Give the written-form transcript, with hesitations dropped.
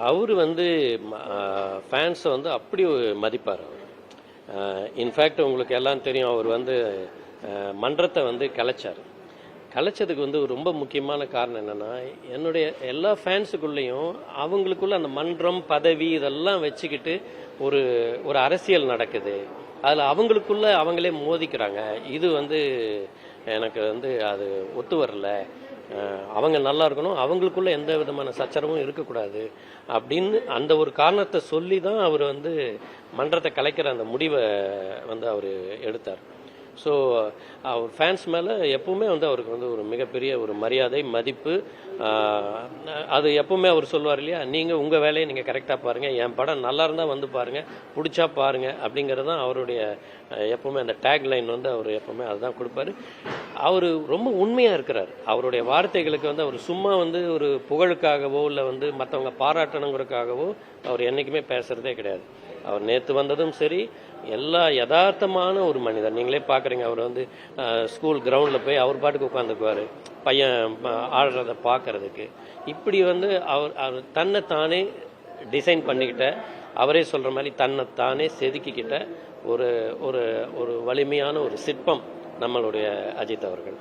அவர் வந்து ஃபேன்ஸை வந்து அப்படி மதிப்பார் அவர். இன்ஃபேக்ட் உங்களுக்கு எல்லாம் தெரியும், அவர் வந்து மன்றத்தை வந்து கலைச்சதுக்கு வந்து ரொம்ப முக்கியமான காரணம் என்னென்னா, என்னுடைய எல்லா ஃபேன்ஸுக்குள்ளேயும் அவங்களுக்குள்ள அந்த மன்றம் பதவி இதெல்லாம் வச்சுக்கிட்டு ஒரு ஒரு அரசியல் நடக்குது. அதில் அவங்களுக்குள்ள அவங்களே மோதிக்கிறாங்க. இது வந்து எனக்கு வந்து அது ஒத்து வரல. அவங்க நல்லா இருக்கணும், அவங்களுக்குள்ள எந்த விதமான சச்சரவும் இருக்கக்கூடாது அப்படின்னு அந்த ஒரு காரணத்தை சொல்லி தான் அவர் வந்து மன்றத்தை கலைக்கிற அந்த முடிவை வந்து அவர் எடுத்தார். ஸோ அவர் ஃபேன்ஸ் மேலே எப்பவுமே வந்து அவருக்கு வந்து ஒரு மிகப்பெரிய ஒரு மரியாதை மதிப்பு. அது எப்பவுமே அவர் சொல்லுவார் இல்லையா, நீங்கள் உங்கள் வேலையை நீங்கள் கரெக்டாக பாருங்கள், என் படம் நல்லா இருந்தால் வந்து பாருங்கள், பிடிச்சா பாருங்கள் அப்படிங்கிறது தான் அவருடைய எப்பவுமே அந்த டேக் லைன் வந்து அவர் எப்பவுமே அதுதான் கொடுப்பாரு. அவர் ரொம்ப உண்மையாக இருக்கிறார். அவருடைய வார்த்தைகளுக்கு வந்து அவர் சும்மா வந்து ஒரு புகழுக்காகவோ இல்லை வந்து மற்றவங்க பாராட்டணுங்கிறதுக்காகவோ அவர் என்றைக்குமே பேசுகிறதே கிடையாது. அவர் நேற்று வந்ததும் சரி, எல்லா யதார்த்தமான ஒரு மனிதர். நீங்களே பார்க்குறீங்க, அவர் வந்து ஸ்கூல் கிரவுண்டில் போய் அவர் பாட்டுக்கு உட்காந்துக்குவார் பையன் ஆடுறதை பார்க்கறதுக்கு. இப்படி வந்து அவர் தன்னைத்தானே டிசைன் பண்ணிக்கிட்ட, அவரே சொல்கிற மாதிரி தன்னைத்தானே செதுக்கிக்கிட்ட ஒரு ஒரு ஒரு வலிமையான ஒரு சிற்பம் நம்மளுடைய அஜித் அவர்கள்.